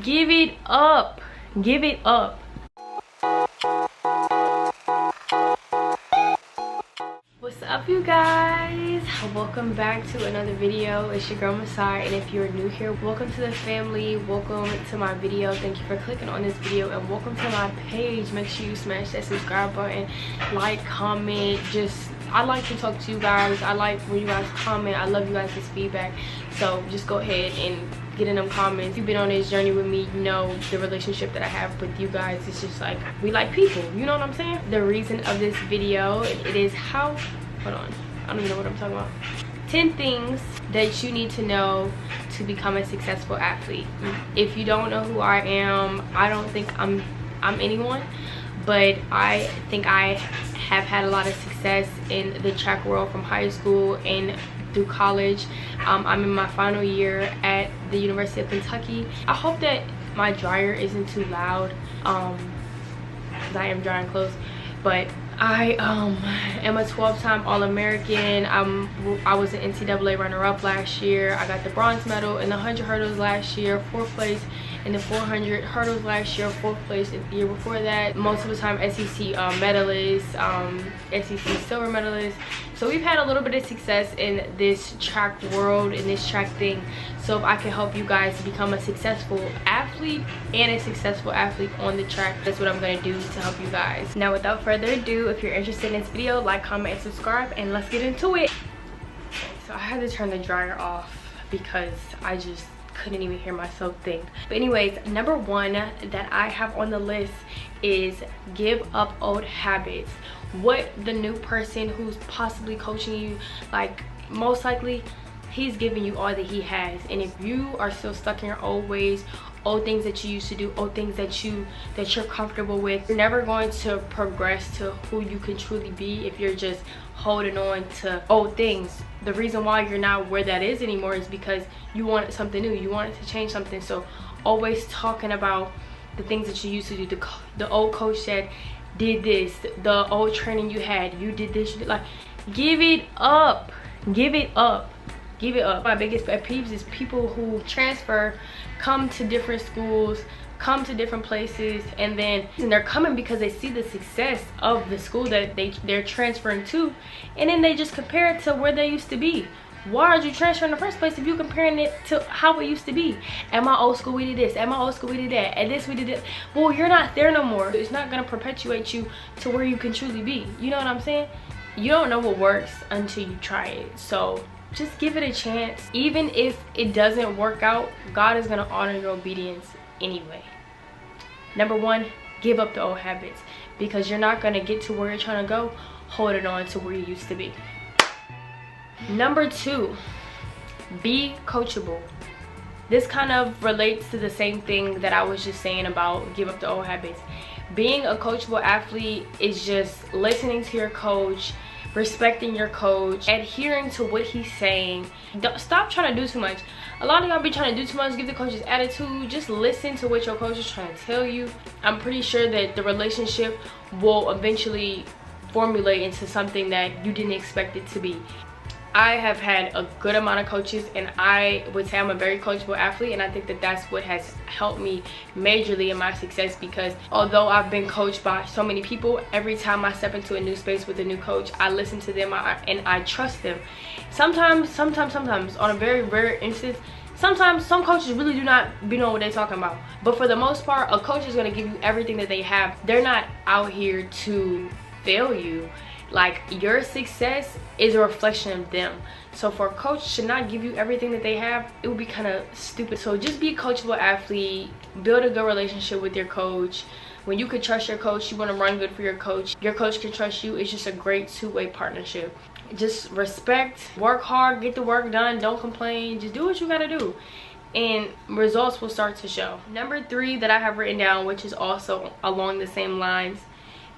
Give it up. Give it up. What's up, you guys? Welcome back to another video. It's your girl Masai, and if you're new here, welcome to the family. Welcome to my video. Thank you for clicking on this video, and welcome to my page. Make sure you smash that subscribe button, like, comment. I like to talk to you guys. I like when you guys comment. I love you guys' feedback, so just go ahead and get in them comments. If you've been on this journey with me, you know the relationship that I have with you guys. It's just like, we like people, you know what I'm saying? The reason of this video, it is how, hold on, I don't even know what I'm talking about. 10 things that you need to know to become a successful athlete. If you don't know who I am, I don't think I'm anyone, but I think I have had a lot of success in the track world from high school and through college. I'm in my final year at the University of Kentucky. I hope that my dryer isn't too loud, because I am drying clothes, but I am a 12-time All-American. I was an NCAA runner-up last year. I got the bronze medal in the 100 hurdles last year, 4th place in the 400 hurdles last year, 4th place in the year before that. Most of the time SEC medalist, SEC silver medalist. So we've had a little bit of success in this track world, in this track thing. So if I can help you guys become a successful athlete and a successful athlete on the track, that's what I'm going to do to help you guys. Now without further ado, if you're interested in this video, like, comment, and subscribe, and let's get into it. Okay, so I had to turn the dryer off because I just couldn't even hear myself think. But anyways, number one that I have on the list is give up old habits. What the new person who's possibly coaching you, like, most likely he's giving you all that he has, and if you are still stuck in your old ways, old things that you used to do, old things that you're comfortable with, you're never going to progress to who you can truly be if you're just holding on to old things. The reason why you're not where that is anymore is because you wanted something new, you wanted to change something. So always talking about the things that you used to do, the old coach said did this, the old training you had, you did this, you did, like, give it up. Give it up. Give it up. My biggest pet peeves is people who transfer, come to different schools, come to different places, and they're coming because they see the success of the school that they're transferring to, and then they just compare it to where they used to be. Why did you transfer in the first place if you're comparing it to how it used to be? At my old school we did this, at my old school we did that, at this we did it. Well, you're not there no more. It's not going to perpetuate you to where you can truly be. You know what I'm saying? You don't know what works until you try it. So just give it a chance. Even if it doesn't work out, God is going to honor your obedience anyway. Number one, give up the old habits, because you're not going to get to where you're trying to go holding on to where you used to be. Number two, be coachable. This kind of relates to the same thing that I was just saying about give up the old habits. Being a coachable athlete is just listening to your coach, respecting your coach, adhering to what he's saying. Stop trying to do too much. A lot of y'all be trying to do too much, give the coach's attitude. Just listen to what your coach is trying to tell you. I'm pretty sure that the relationship will eventually formulate into something that you didn't expect it to be. I have had a good amount of coaches, and I would say I'm a very coachable athlete, and I think that that's what has helped me majorly in my success, because although I've been coached by so many people, every time I step into a new space with a new coach, I listen to them and I trust them. Sometimes on a very rare instance, sometimes some coaches really do not know what they're talking about, but for the most part, a coach is going to give you everything that they have. They're not out here to fail you. Like, your success is a reflection of them. So for a coach to not give you everything that they have, it would be kind of stupid. So just be a coachable athlete, build a good relationship with your coach. When you can trust your coach, you want to run good for your coach can trust you. It's just a great two-way partnership. Just respect, work hard, get the work done, don't complain, just do what you gotta do, and results will start to show. Number three that I have written down, which is also along the same lines,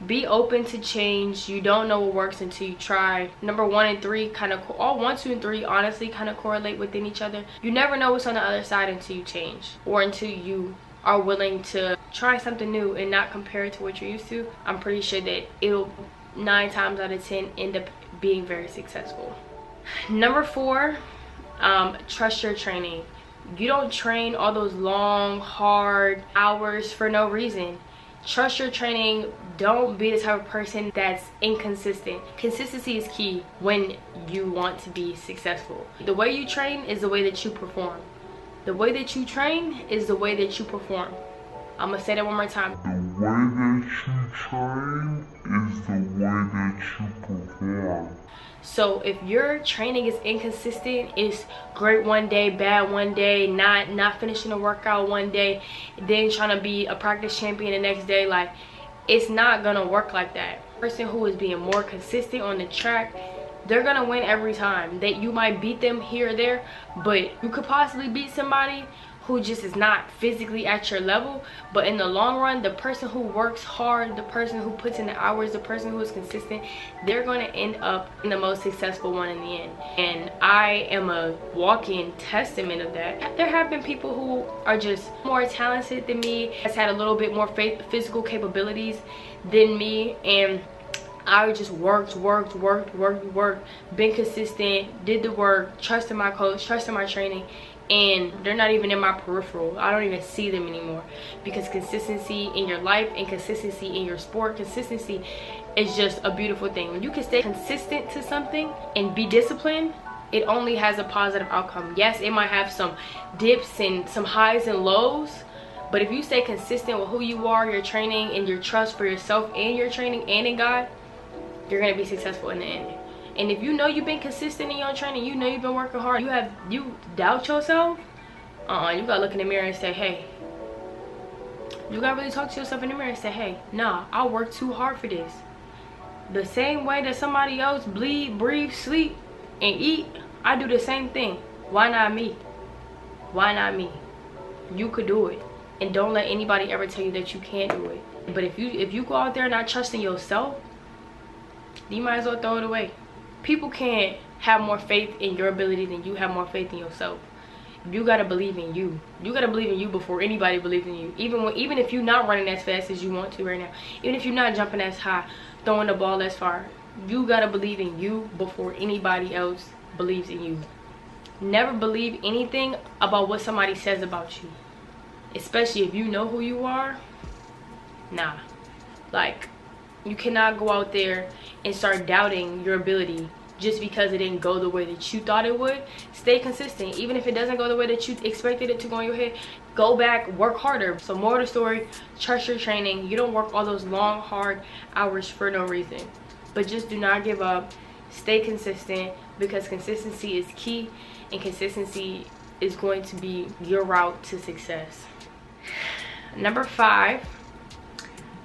be open to change. You don't know what works until you try. Number 1 and 3 kind of, all 1, 2, and 3 honestly kind of correlate within each other. You never know what's on the other side until you change, or until you are willing to try something new and not compare it to what you're used to. I'm pretty sure that it'll 9 times out of 10 end up being very successful. Number 4, trust your training. You don't train all those long, hard hours for no reason. Trust your training. Don't be the type of person that's inconsistent. Consistency is key when you want to be successful. The way you train is the way that you perform. The way that you train is the way that you perform. I'm gonna say that one more time. The way that you train is the way that you perform. So if your training is inconsistent, it's great one day, bad one day, not finishing a workout one day, then trying to be a practice champion the next day, like, it's not gonna work like that. Person who is being more consistent on the track, they're gonna win every time. That you might beat them here or there, but you could possibly beat somebody who just is not physically at your level. But in the long run, the person who works hard, the person who puts in the hours, the person who is consistent, they're going to end up in the most successful one in the end. And I am a walking testament of that. There have been people who are just more talented than me, has had a little bit more physical capabilities than me, and I just worked, been consistent, did the work, trusted my coach, trusted my training, and they're not even in my peripheral. I don't even see them anymore, because consistency in your life and consistency in your sport, consistency is just a beautiful thing. When you can stay consistent to something and be disciplined, it only has a positive outcome. Yes, it might have some dips and some highs and lows, but if you stay consistent with who you are, your training, and your trust for yourself and your training and in God, you're gonna be successful in the end. And if you know you've been consistent in your training, you know you've been working hard, you doubt yourself, you gotta look in the mirror and say, hey, you gotta really talk to yourself in the mirror and say, hey, nah, I worked too hard for this. The same way that somebody else bleed, breathe, sleep, and eat, I do the same thing. Why not me? Why not me? You could do it. And don't let anybody ever tell you that you can't do it. But if you go out there not trusting yourself, you might as well throw it away. People can't have more faith in your ability than you have more faith in yourself. You gotta believe in you. You gotta believe in you before anybody believes in you. Even if you're not running as fast as you want to right now, even if you're not jumping as high, throwing the ball as far, you gotta believe in you before anybody else believes in you. Never believe anything about what somebody says about you, especially if you know who you are. Nah, like, you cannot go out there and start doubting your ability just because it didn't go the way that you thought it would. Stay consistent. Even if it doesn't go the way that you expected it to go in your head, go back, work harder. So more of the story, trust your training. You don't work all those long, hard hours for no reason. But just do not give up. Stay consistent, because consistency is key, and consistency is going to be your route to success. Number 5.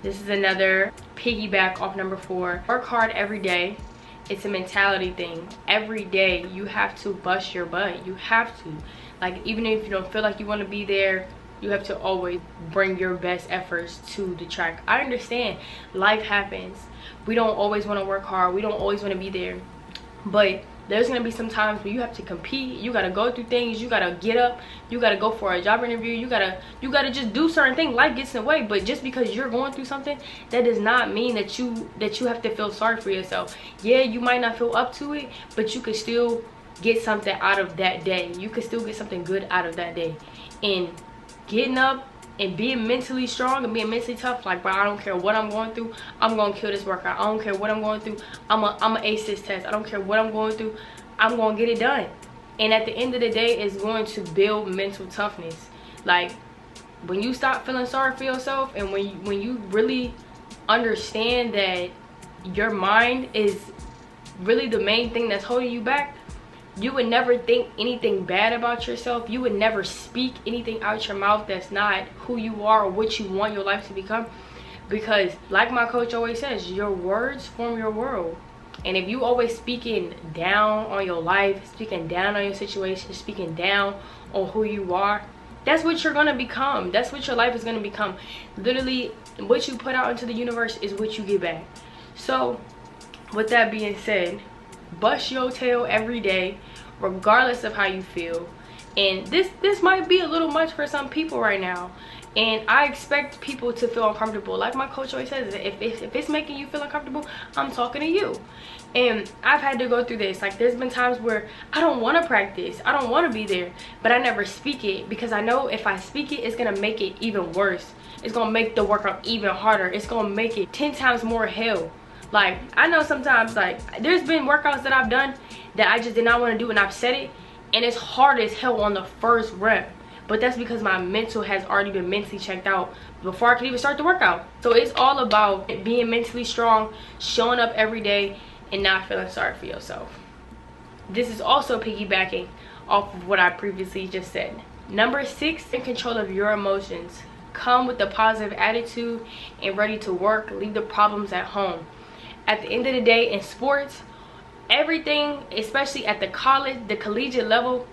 This is another piggyback off number 4. Work hard every day. It's a mentality thing. Every day you have to bust your butt. You have to. Like, even if you don't feel like you want to be there, you have to always bring your best efforts to the track. I understand life happens. We don't always want to work hard. We don't always want to be there. But there's going to be some times where you have to compete. You got to go through things. You got to get up. You got to go for a job interview. You got to just do certain things. Life gets in the way. But just because you're going through something, that does not mean that you have to feel sorry for yourself. Yeah, you might not feel up to it, but you could still get something out of that day. You could still get something good out of that day. And getting up and being mentally strong and being mentally tough, like, bro, I don't care what I'm going through, I'm gonna kill this workout. I don't care what I'm going through, I'm a ace this test. I don't care what I'm going through, I'm gonna get it done. And at the end of the day, it's going to build mental toughness. Like, when you stop feeling sorry for yourself, and when you really understand that your mind is really the main thing that's holding you back, you would never think anything bad about yourself. You would never speak anything out your mouth that's not who you are or what you want your life to become. Because, like my coach always says, your words form your world. And if you always speaking down on your life, speaking down on your situation, speaking down on who you are, that's what you're gonna become. That's what your life is gonna become. Literally, what you put out into the universe is what you get back. So, with that being said, bust your tail every day, regardless of how you feel. And this might be a little much for some people right now, and I expect people to feel uncomfortable. Like my coach always says, if it's making you feel uncomfortable, I'm talking to you. And I've had to go through this. Like, there's been times where I don't want to practice, I don't want to be there, but I never speak it, because I know if I speak it, it's gonna make it even worse. It's gonna make the workout even harder. It's gonna make it 10 times more hell. Like, I know sometimes, like, there's been workouts that I've done that I just did not want to do, and I've said it, and it's hard as hell on the first rep. But that's because my mental has already been mentally checked out before I could even start the workout. So it's all about being mentally strong, showing up every day, and not feeling sorry for yourself. This is also piggybacking off of what I previously just said. Number 6, in control of your emotions. Come with a positive attitude and ready to work. Leave the problems at home. At the end of the day, in sports, everything, especially at the collegiate level,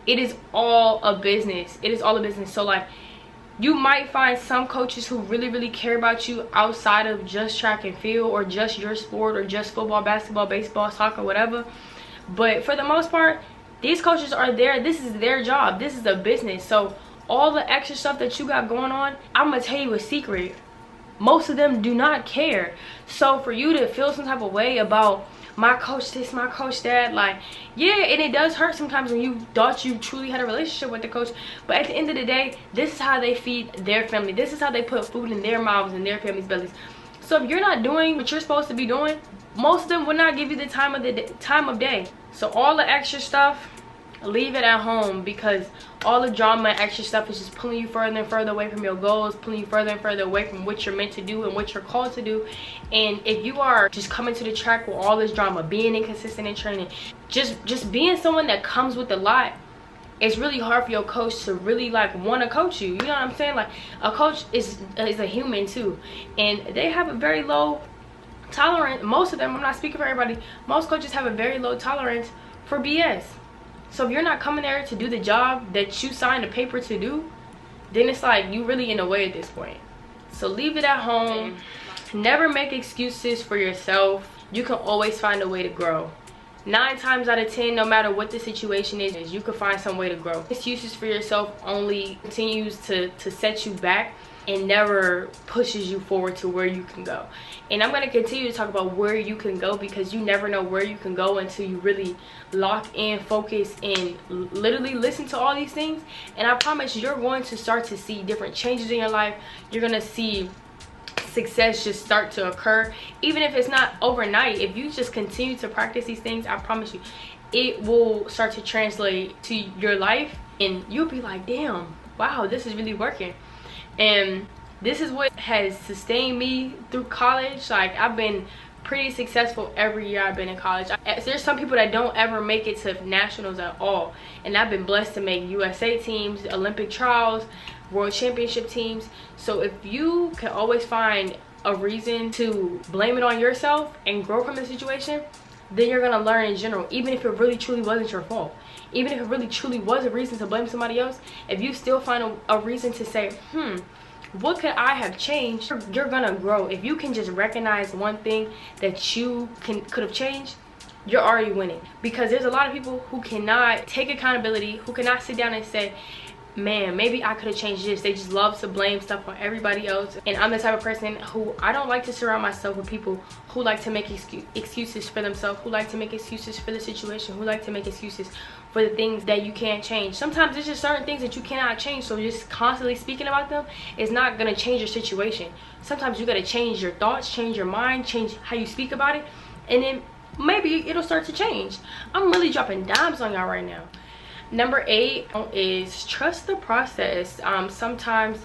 it is all a business. It is all a business. So, like, you might find some coaches who really care about you outside of just track and field, or just your sport, or just football, basketball, baseball, soccer, whatever. But for the most part, these coaches are there. This is their job. This is a business. So all the extra stuff that you got going on, I'm gonna tell you a secret. Most of them do not care. So for you to feel some type of way about my coach this, my coach that, like, yeah, and it does hurt sometimes when you thought you truly had a relationship with the coach. But at the end of the day, this is how they feed their family. This is how they put food in their mouths and their family's bellies. So if you're not doing what you're supposed to be doing, most of them will not give you the time of day. So all the extra stuff, leave it at home, because all the drama and extra stuff is just pulling you further and further away from your goals, pulling you further and further away from what you're meant to do and what you're called to do. And if you are just coming to the track with all this drama, being inconsistent in training, just being someone that comes with a lot, it's really hard for your coach to really, like, want to coach you. You know what I'm saying? Like, a coach is a human too, and they have a very low tolerance. Most of them, I'm not speaking for everybody, most coaches have a very low tolerance for BS. So if you're not coming there to do the job that you signed a paper to do, then it's like you really in the way at this point. So leave it at home. Never make excuses for yourself. You can always find a way to grow. 9 times out of 10, no matter what the situation is, you can find some way to grow. Excuses for yourself only continues to set you back and never pushes you forward to where you can go. And I'm going to continue to talk about where you can go, because you never know where you can go until you really lock in, focus, and literally listen to all these things. And I promise you're going to start to see different changes in your life. You're going to see success just start to occur, even if it's not overnight. If you just continue to practice these things, I promise you it will start to translate to your life, and you'll be like, damn, wow, this is really working. And this is what has sustained me through college. Like, I've been pretty successful every year I've been in college. There's some people that don't ever make it to nationals at all, and I've been blessed to make USA teams, Olympic trials, world championship teams. So if you can always find a reason to blame it on yourself and grow from the situation, then you're gonna learn in general. Even if it really truly wasn't your fault, even if it really truly was a reason to blame somebody else, if you still find a reason to say, what could I have changed, you're gonna grow. If you can just recognize one thing that you could have changed, you're already winning. Because there's a lot of people who cannot take accountability, who cannot sit down and say, man, maybe I could have changed this. They just love to blame stuff on everybody else. And I'm the type of person who, I don't like to surround myself with people who like to make excuses for themselves, who like to make excuses for the situation, who like to make excuses for the things that you can't change. Sometimes there's just certain things that you cannot change, so just constantly speaking about them is not going to change your situation. Sometimes you got to change your thoughts, change your mind, change how you speak about it, and then maybe it'll start to change. I'm really dropping dimes on y'all right now. Number 8 is trust the process. Sometimes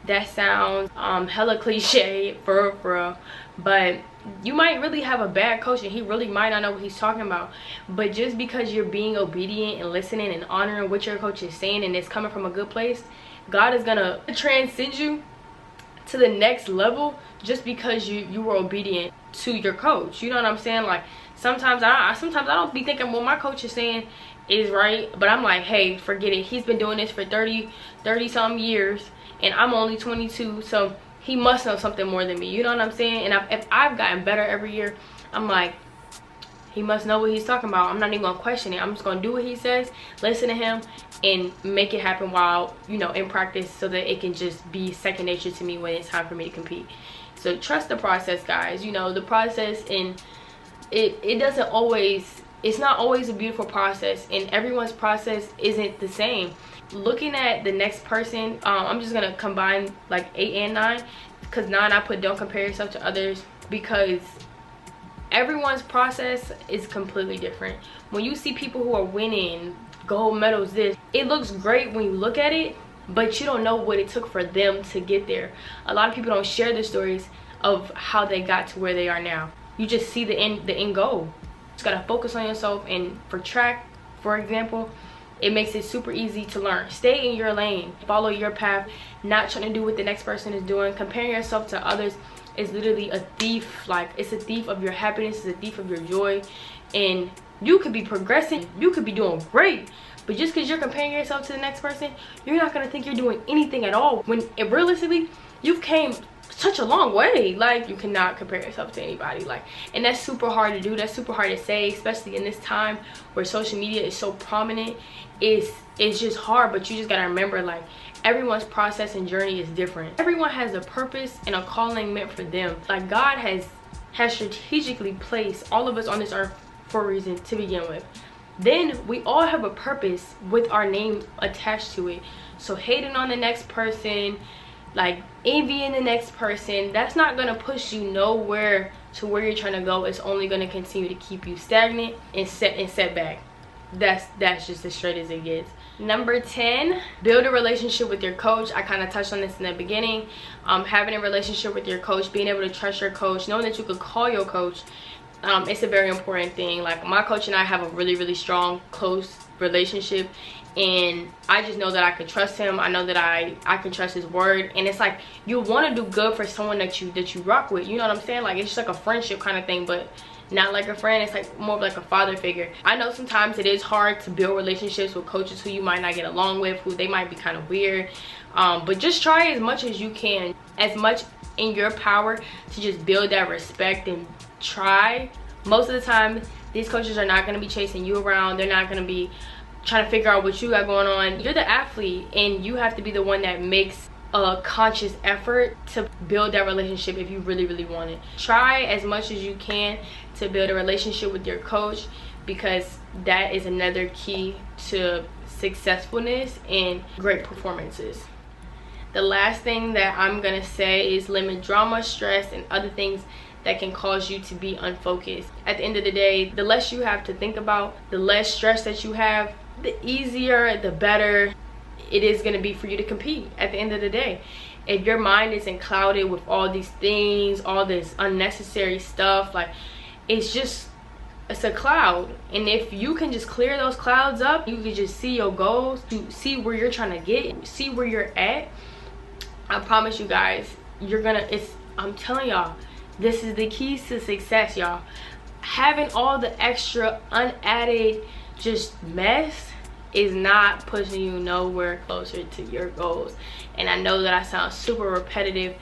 that sounds hella cliche for real, but you might really have a bad coach and he really might not know what he's talking about. But just because you're being obedient and listening and honoring what your coach is saying, and it's coming from a good place, God is gonna transcend you to the next level just because you were obedient to your coach. You know what I'm saying? Like, sometimes I don't be thinking what my coach is saying is right, but I'm like, hey, forget it. He's been doing this for 30 some years, and I'm only 22, so he must know something more than me. You know what I'm saying? And if I've gotten better every year, I'm like, He must know what he's talking about. I'm not even gonna question it. I'm just gonna do what he says, listen to him, and make it happen while, you know, in practice, so that it can just be second nature to me when it's time for me to compete. So trust the process, guys. You know, the process, and it doesn't always, it's not always a beautiful process, and everyone's process isn't the same. Looking at the next person, I'm just gonna combine like 8 and 9, because 9 I put don't compare yourself to others, because everyone's process is completely different. When you see people who are winning gold medals, it looks great when you look at it, but you don't know what it took for them to get there. A lot of people don't share the stories of how they got to where they are now. You just see the end goal. You just gotta focus on yourself. And for track, for example, it makes it super easy to learn. Stay in your lane, follow your path, not trying to do what the next person is doing. Comparing yourself to others is literally a thief. Like, it's a thief of your happiness, it's a thief of your joy. And you could be progressing, you could be doing great, but just because you're comparing yourself to the next person, you're not gonna think you're doing anything at all, when realistically you've came such a long way. Like, you cannot compare yourself to anybody. Like, and that's super hard to do, that's super hard to say, especially in this time where social media is so prominent. It's just hard, but you just gotta remember, like, everyone's process and journey is different. Everyone has a purpose and a calling meant for them. Like, God has strategically placed all of us on this earth for a reason to begin with. Then we all have a purpose with our name attached to it. So hating on the next person, like envying the next person, that's not gonna push you nowhere to where you're trying to go. It's only gonna continue to keep you stagnant and set back. That's just as straight as it gets. Number 10, build a relationship with your coach. I kind of touched on this in the beginning. Having a relationship with your coach, being able to trust your coach, knowing that you could call your coach, it's a very important thing. Like, my coach and I have a really strong, close relationship, and I just know that I can trust him. I know that I can trust his word, and it's like, you want to do good for someone that you rock with, you know what I'm saying? Like, it's just like a friendship kind of thing, but not like a friend. It's like more of like a father figure. I know sometimes it is hard to build relationships with coaches who you might not get along with, who they might be kind of weird, but just try as much as you can, as much in your power, to just build that respect and try. Most of the time these coaches are not going to be chasing you around. They're not going to be trying to figure out what you got going on. You're the athlete, and you have to be the one that makes a conscious effort to build that relationship if you really want it. Try as much as you can to build a relationship with your coach, because that is another key to successfulness and great performances. The last thing that I'm gonna say is limit drama, stress, and other things that can cause you to be unfocused. At the end of the day, the less you have to think about, the less stress that you have, the easier, the better it is going to be for you to compete at the end of the day. If your mind isn't clouded with all these things, all this unnecessary stuff, like, it's a cloud. And if you can just clear those clouds up, you can just see your goals, you see where you're trying to get, see where you're at. I promise you guys, I'm telling y'all, this is the keys to success, y'all. Having all the extra unadded just mess is not pushing you nowhere closer to your goals. And I know that I sound super repetitive,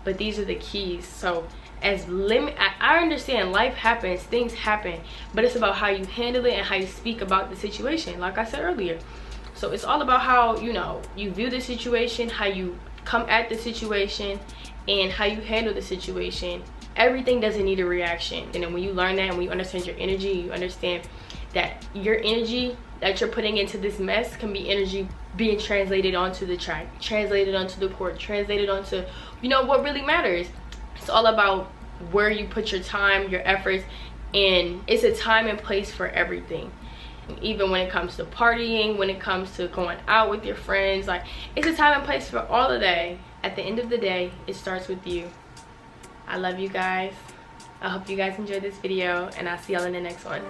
but these are the keys. So I understand life happens, things happen, but it's about how you handle it and how you speak about the situation, like I said earlier. So it's all about how, you know, you view the situation, how you come at the situation, and how you handle the situation. Everything doesn't need a reaction. And then when you learn that, and when you understand your energy, you understand that your energy that you're putting into this mess can be energy being translated onto the track, translated onto the court, translated onto, you know, what really matters. It's all about where you put your time, your efforts, and it's a time and place for everything. Even when it comes to partying, when it comes to going out with your friends, like, it's a time and place for all of that. At the end of the day, it starts with you. I love you guys. I hope you guys enjoyed this video, and I'll see y'all in the next one.